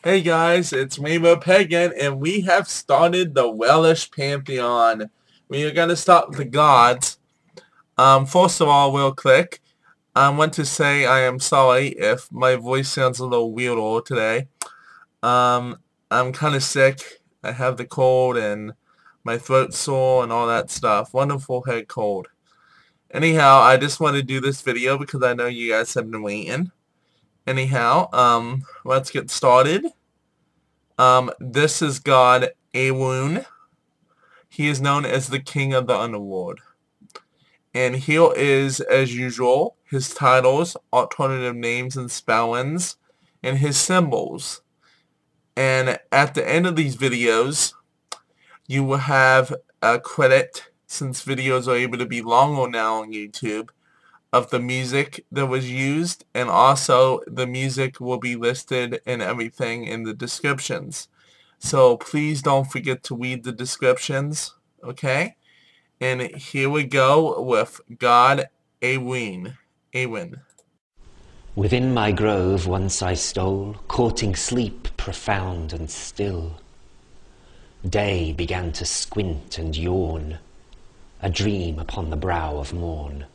Hey guys, it's Rainbowpagan, and we have started the Welsh Pantheon. We are going to start with the gods. First of all, real quick, I want to say I am sorry if my voice sounds a little weird today. I'm kind of sick. I have the cold and my throat's sore and all that stuff. Wonderful head cold. Anyhow, I just want to do this video because I know you guys have been waiting. Anyhow, let's get started. This is God Arewn. He is known as the King of the Underworld. And here is, as usual, his titles, alternative names and spellings, and his symbols. And at the end of these videos, you will have a credit, since videos are able to be longer now on YouTube, of the music that was used, and also the music will be listed and everything in the descriptions. So please don't forget to read the descriptions, okay? And here we go with God Arewn. Within my grove once I stole, courting sleep profound and still. Day began to squint and yawn, a dream upon the brow of morn.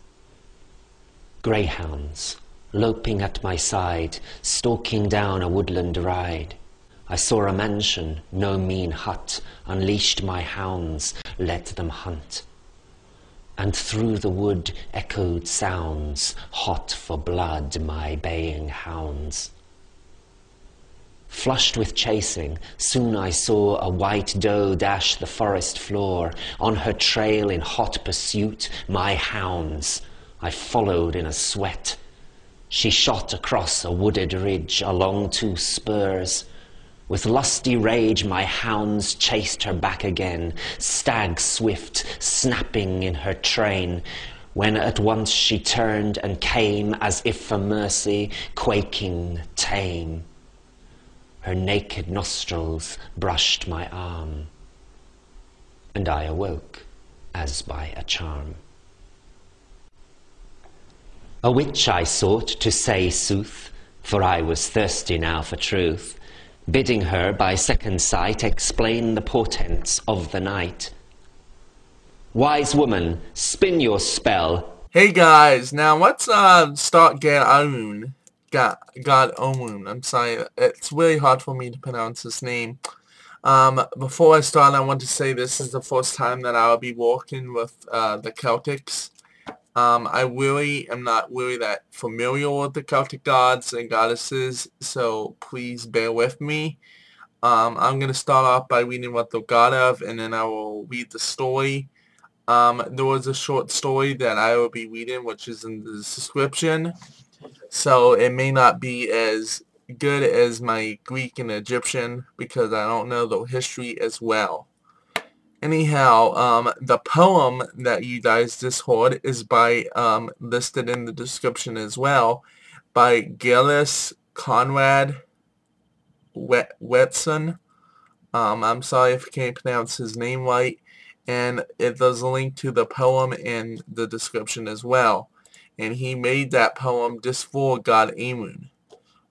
Greyhounds, loping at my side, stalking down a woodland ride. I saw a mansion, no mean hut, unleashed my hounds, let them hunt. And through the wood echoed sounds, hot for blood my baying hounds. Flushed with chasing, soon I saw a white doe dash the forest floor, on her trail in hot pursuit my hounds. I followed in a sweat. She shot across a wooded ridge along two spurs. With lusty rage my hounds chased her back again, stag swift, snapping in her train, when at once she turned and came as if for mercy, quaking, tame. Her naked nostrils brushed my arm, and I awoke as by a charm. A witch I sought, to say sooth, for I was thirsty now for truth, bidding her by second sight explain the portents of the night. Wise woman, spin your spell. Hey guys, now let's start Arewn. God Arewn. I'm sorry, it's really hard for me to pronounce his name. Before I start, I want to say this is the first time that I'll be working with the Celtics. I really am not really that familiar with the Celtic gods and goddesses, so please bear with me. I'm going to start off by reading what they're god of, and then I will read the story. There was a short story that I will be reading, which is in the description, so it may not be as good as my Greek and Egyptian, because I don't know the history as well. Anyhow, the poem that you guys just heard is by, listed in the description as well, by GilesConradWatson. I'm sorry if I can't pronounce his name right, and there's a link to the poem in the description as well. And he made that poem just for God Arewn.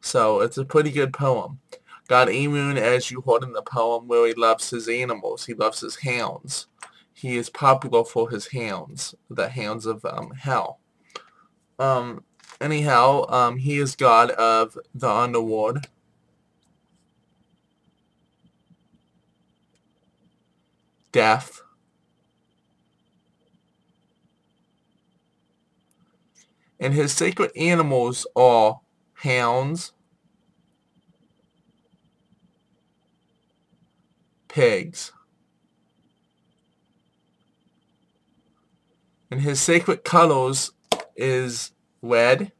So it's a pretty good poem. God Arewn, as you heard in the poem, really loves his animals. He loves his hounds. He is popular for his hounds, the hounds of hell. Anyhow, he is god of the underworld. Death. And his sacred animals are hounds, pigs. And his sacred colors is red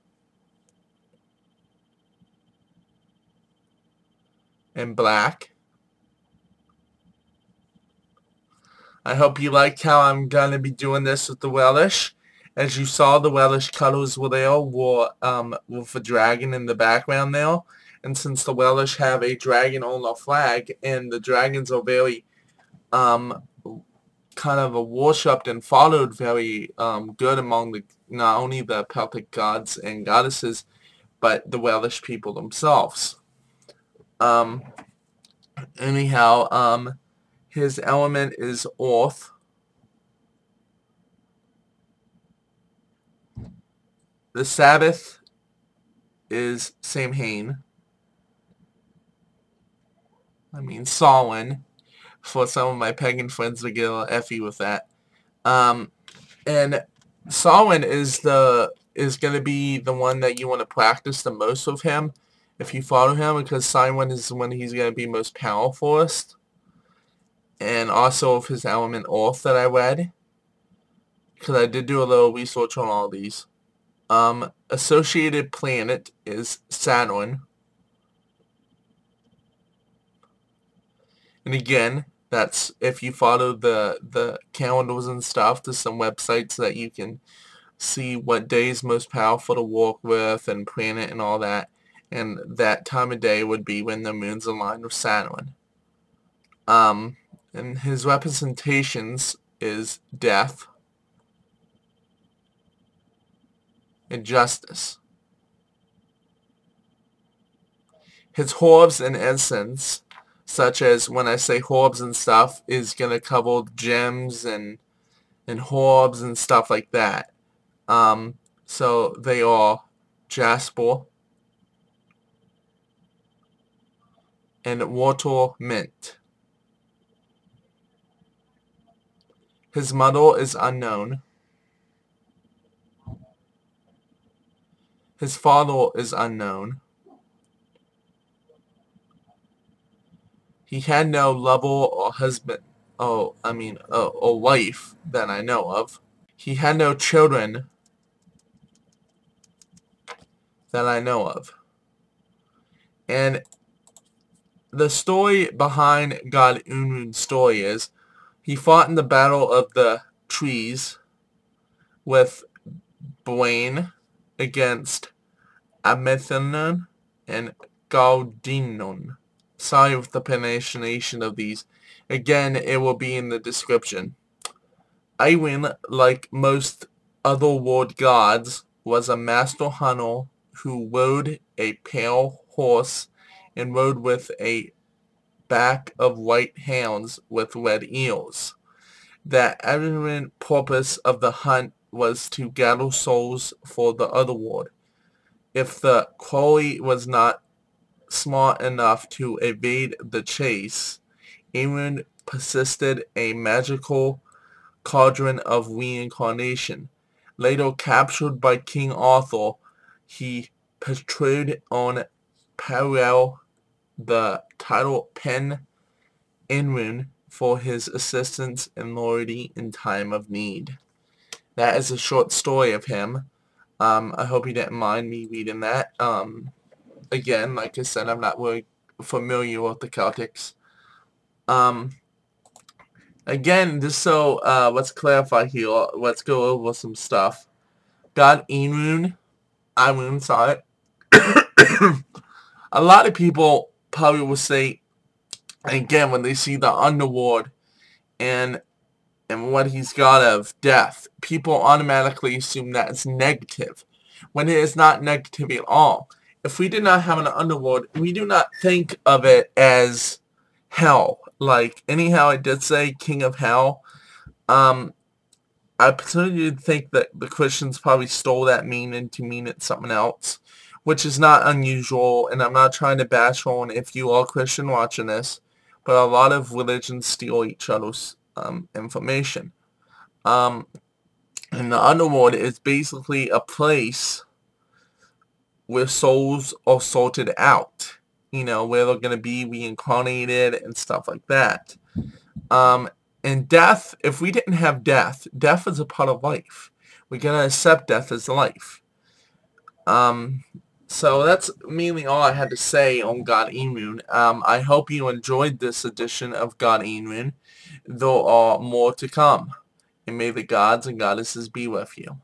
and black. I hope you liked how I'm going to be doing this with the Welsh. As you saw, the Welsh colors were there, with a dragon in the background there. And since the Welsh have a dragon on their flag, and the dragons are very kind of worshipped and followed very good among the not only the Celtic gods and goddesses, but the Welsh people themselves. Um, anyhow, his element is earth. The Sabbath is Samhain. I mean, Samhain. For some of my pagan friends to get a little effy with that. And Samhain is going to be the one that you want to practice the most with him if you follow him, because Samhain is when he's going to be most powerful. And also of his element earth that I read, because I did do a little research on all these. Associated planet is Saturn. And again, that's if you follow the calendars and stuff. There's some websites that you can see what day is most powerful to work with and planet and all that. And that time of day would be when the moon's aligned with Saturn. And his representations is death and justice. His herbs and essence, such as when I say herbs and stuff, is going to cover gems and herbs and stuff like that. So they are jasper and water mint. His mother is unknown. His father is unknown. He had no lover or husband, or wife that I know of. He had no children that I know of. And the story behind God Arewn's story is he fought in the Battle of the Trees with Bran against Amathaon and Gwyddion. Sorry with the pronunciation of these. Again, it will be in the description. Arewn, like most Otherworld gods, was a master hunter who rode a pale horse and rode with a pack of white hounds with red ears. The evident purpose of the hunt was to gather souls for the Otherworld. If the quarry was not smart enough to evade the chase, Arewn possessed a magical cauldron of reincarnation. Later captured by King Arthur, he bestowed on Parallel the title Pen Arewn for his assistance and loyalty in time of need. That is a short story of him. I hope you didn't mind me reading that. Again, like I said, I'm not really familiar with the Celtics. Again, just so let's clarify here. Let's go over some stuff. God Arewn, sorry. A lot of people probably will say, again, when they see the underworld and what he's got of death, people automatically assume that it's negative, when it is not negative at all. If we did not have an underworld, we do not think of it as hell. Like, anyhow, I did say king of hell. I personally think that the Christians probably stole that meaning to mean it something else, which is not unusual, and I'm not trying to bash on if you are Christian watching this, but a lot of religions steal each other's information. And the underworld is basically a place where souls are sorted out, you know, where they're going to be reincarnated and stuff like that. And death, if we didn't have death, death is a part of life. We're going to accept death as life. So that's mainly all I had to say on God Arewn. I hope you enjoyed this edition of God Arewn. There are more to come. And may the gods and goddesses be with you.